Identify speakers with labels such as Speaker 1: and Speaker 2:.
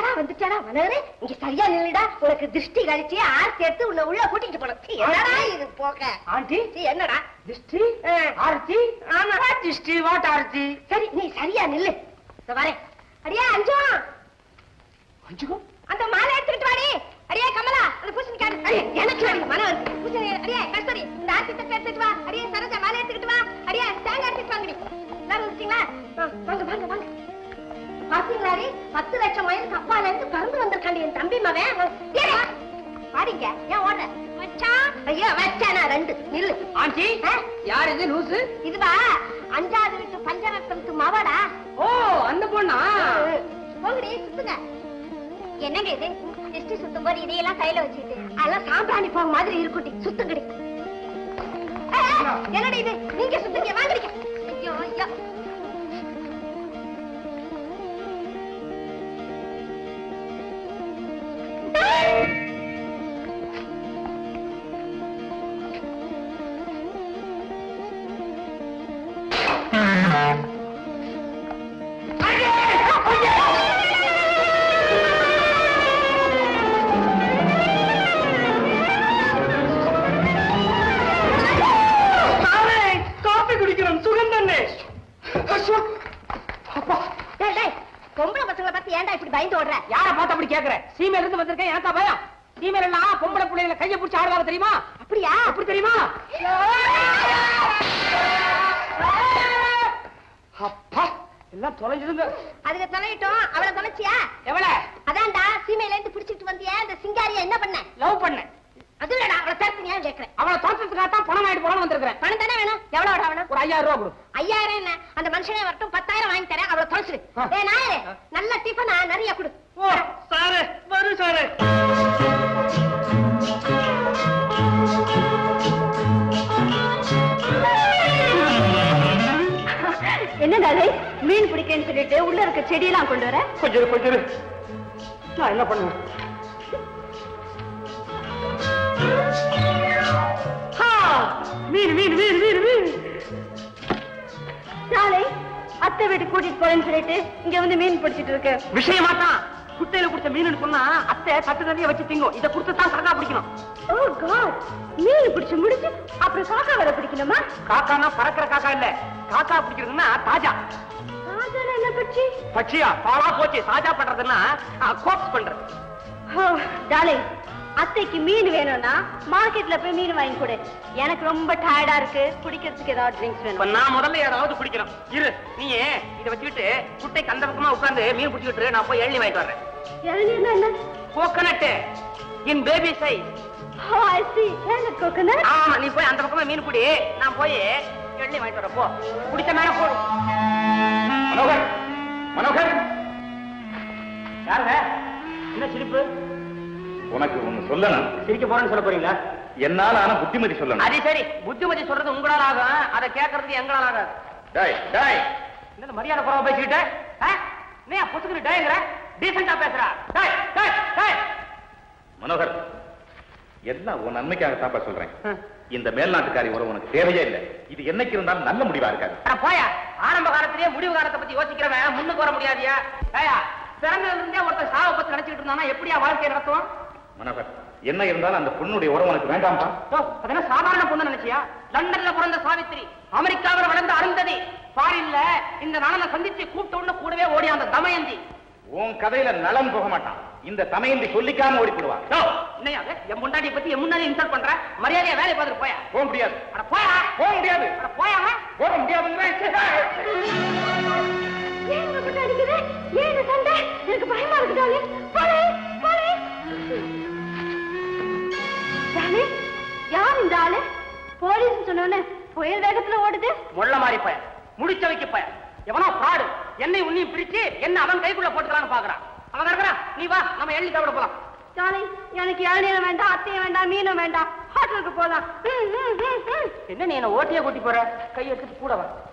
Speaker 1: வந்துட்டாடா மனோகரே, இங்க சரியா நில்லுடா. உனக்கு திருஷ்டி கழிச்சு ஆர்த்தி எடுத்து உன்னை உள்ள கூட்டிட்டு போனோம். என்னடா இது போக?
Speaker 2: ஆண்டி
Speaker 1: என்னடா
Speaker 2: திருஷ்டி ஆர்த்தி?
Speaker 1: ஆமாடா
Speaker 2: திருஷ்டி வாட் ஆர்த்தி?
Speaker 1: சரி நீ சரியா நில்லு. வரேன். அடியா அஞ்சு
Speaker 2: அஞ்சுக்கோ
Speaker 1: அந்த மாலை எடுத்துக்கிட்டு வாடி. அடியே கமலா அந்த பூசணிக்காடு. அடியே எனக்கு வாடி மனோகர் பூசணி. அடியே கஸ்தூரி இந்த ஆர்த்தி தட்டை எடுத்துட்டு வா. அடியே சரோஜா மாலை எடுத்துக்கிட்டு வா. அடியே தேங்காய் எடுத்துட்டு வாங்கடி. எல்லாரும் வந்துட்டீங்களா? வாங்க வாங்க வாங்க. பாத்தீங்களாடி 10 லட்சம் மைலுக்கு அப்பால இருந்து பறந்து வந்திருக்காண்டி என் தம்பி மவன். பாடிங்க ஏன் ஓடுற? வச்சான். ஐயோ வச்சானா 2 நில்லு.
Speaker 2: ஆண்டி யார் இது லூசு?
Speaker 1: இதுவா 5வது வீட்டு பஞ்சரத்னத்துக்கு மவடா.
Speaker 2: ஓ அந்த பொண்ணா?
Speaker 1: போங்கடி சுத்துங்க. என்னங்க இது திருஷ்டி சுத்தும் போது இதையெல்லாம் கையில வச்சுக்கிட்டு அதெல்லாம் சாம்பிராணி போக மாதிரி இருக்குட்டி. சுத்துங்கடி. என்னடி இது நீங்க சுத்துங்க வாங்கடிக்க. ஐயோ ஐயோ
Speaker 2: காபி குடிக்கிறோம் சுகம் தானே.
Speaker 1: பொம்பளை பசங்களை பார்த்து ஏன்டா இப்படி பயந்து ஓடுற?
Speaker 2: யார பார்த்து அப்படி கேக்குற? சீமையில இருந்து வந்திருக்கேன் எனக்கா பயம்? சீமையில எல்லாம் பொம்பளை பிள்ளைகளை கையை பிடிச்சி ஆடுவாங்க தெரியுமா?
Speaker 1: அப்படியா?
Speaker 2: அப்படி தெரியுமா? அப்பா எல்லாம் தொலைஞ்சிருங்க.
Speaker 1: அதுல தொலையிட்டோம். அவளை தொலைச்சியா?
Speaker 2: எவள?
Speaker 1: அதான்டா சீமையில இருந்து பிடிச்சிட்டு வந்தியா அந்த சிங்காரியா என்ன பண்ண?
Speaker 2: லவ் பண்ண.
Speaker 1: அது இல்லடா அவளை தரத்துனியா கேக்குறேன்.
Speaker 2: அவளை தோற்றத்துக்காக தான் பணம் வாங்கிட்டு போகணும் வந்திருக்கிறேன்.
Speaker 1: பணம் தானே வேணும்? எவ்வளவு வேணும்?
Speaker 2: ஒரு 5000 ரூபாய் கொடு.
Speaker 1: 5000 என்ன? அந்த மனுஷனே வரட்டும் 10000 வாங்கி தரேன். அவளை தொலைச்சிடு. ஏய் நாயே நல்ல டிஃபனா நிறைய கொடு.
Speaker 2: ஓ சாரே வரு சாரே.
Speaker 1: என்னடா மீன் பிடிக்கன்னு சொல்லிட்டு உள்ள இருக்க செடியெல்லாம் கொண்டு வர?
Speaker 2: கொஞ்சம் நான் என்ன பண்ணுவேன்? மீன் மீன் மீன் மீன் மீன்.
Speaker 1: நாளை அத்தை வீட்டு கூட்டிட்டு போறேன்னு சொல்லிட்டு இங்க வந்து மீன் பிடிச்சிட்டு இருக்கு.
Speaker 2: விஷயமா தான் குட்டையில குடிச்ச மீன் சொன்னா அத்தை தட்டு நிறைய வச்சு திங்கும். இதை கொடுத்து தான் காக்கா பிடிக்கணும்.
Speaker 1: ஓ காட், மீன் பிடிச்சு முடிச்சு அப்புறம் காக்கா வர பிடிக்கணுமா?
Speaker 2: காக்கானா பறக்கிற காக்கா இல்ல. காக்கா பிடிக்கிறதுன்னா தாஜா.
Speaker 1: தாஜா என்ன பட்சி?
Speaker 2: பட்சியா பாலா போச்சு. தாஜா பண்றதுன்னா கோப்ஸ் பண்றது.
Speaker 1: டார்லிங், அத்தைக்கு மீன் வேணும்னா மார்க்கெட்ல போய் மீன் வாங்கி கொடு. எனக்கு ரொம்ப டயர்டா இருக்கு. குடிக்கிறதுக்கு ஏதாவது ட்ரிங்க்ஸ் வேணும்.
Speaker 2: நான் முதல்ல ஏதாவது குடிக்கணும். இரு நீ இதை வச்சுக்கிட்டு குட்டைக்கு அந்த பக்கமா உட்கார்ந்து மீன் பிடிச்சிட்டு நான் போய் எள்ளி வாங்கிட்டு வரேன்.
Speaker 1: இளநீர்னா என்ன?
Speaker 2: Coconut in baby size.
Speaker 1: Oh, I see. என்ன கோகனட்?
Speaker 2: ஆமா நீ போய் அந்த பக்கமா மீன் குடி. நான் போய் எள்ளி வாங்கிட்டு வரேன். போ குடிச்ச மேல போடு. மனோகர் மனோகர் யாருங்க? என்ன சிரிப்பு?
Speaker 3: உனக்கு ஒண்ணு சொல்லணும்.
Speaker 2: சிரிக்க போறேன்னு சொல்ல போறீங்களா?
Speaker 3: என்னால ஆனா புத்திமதி சொல்லணும்.
Speaker 2: அது சரி, புத்திமதி சொல்றது உங்களால ஆகும். அதை கேட்கறதுக்கு எங்களால ஆகாது.
Speaker 3: டேய் டேய்
Speaker 2: என்ன மரியாதை குறைவா பேசிக்கிட்ட? நீ புத்துக்கிட்டு டேங்கிற டீசெண்டா பேசுறா. டேய் டேய் டேய்
Speaker 3: மனோகர், எல்லாம் உன் நன்மைக்காக தாப்பா சொல்றேன். இந்த மேல்நாட்டுக்காரி உறவு உனக்கு தேவையே இல்லை. இது என்னைக்கு இருந்தாலும் நல்ல முடிவா இருக்காது.
Speaker 2: போயா, ஆரம்ப காலத்திலேயே முடிவு காலத்தை பத்தி யோசிக்கிறவன் முன்னுக்கு வர முடியாதியா? ஏயா பிறந்ததுல இருந்தே ஒருத்தர் சாவை பத்தி நினைச்சிட்டு இருந்தானா எப்படியா வாழ்க்கையை நடத்துவான்?
Speaker 3: மனோகர், என்ன இருந்தாலும் அந்த பொண்ணுடைய உறவு உனக்கு வேண்டாம்பா.
Speaker 2: அதெல்லாம் சாதாரண பொண்ணு நினைச்சியா? லண்டன்ல பிறந்த சாவித்திரி, அமெரிக்காவில் வளர்ந்த அருந்ததி, ஃபாரின்ல இந்த நலனை சந்திச்சு கூப்பிட்ட உடனே கூடவே ஓடி அந்த தமயந்தி.
Speaker 3: உன் கதையில நலம் போக மாட்டான். இந்த தமயந்தி சொல்லிக்காம ஓடி போடுவான்.
Speaker 2: என்னையாது என் முன்னாடி பத்தி என் முன்னாடி இன்சல்ட் பண்ற? மரியாதையா வேலை பார்த்துட்டு போயா.
Speaker 3: போக முடியாது.
Speaker 2: போயா
Speaker 3: போக முடியாது.
Speaker 2: போயா
Speaker 3: போக முடியாதுங்கிற.
Speaker 1: ஏன் அப்படி அடிக்குது? ஏன் சண்டை? எனக்கு பயமா இருக்கு டார்லிங். போலே போலே. டார்லிங், யார் இந்த ஆளு? போலீஸ் சொன்னோனே புயல் வேகத்துல ஓடுது.
Speaker 2: முள்ள மாதிரி பய, முடிச்ச வைக்க பய, எவனோ ஃப்ராடு. என்னை உன்னையும் பிரிச்சு என்ன அவன் கைக்குள்ள போட்டுக்கலான்னு பாக்குறான். அவன் இருக்கிறான். நீ வா, நம்ம எள்ளி சாப்பிட போலாம்.
Speaker 1: டார்லிங், எனக்கு இளநீரும் வேண்டாம், அத்தையும் வேண்டாம், மீனும் வேண்டாம். ஹோட்டலுக்கு போலாம்.
Speaker 2: என்ன நீ என்ன ஓட்டியா கூட்டி போற? கை எடுத்துட்டு கூட வா.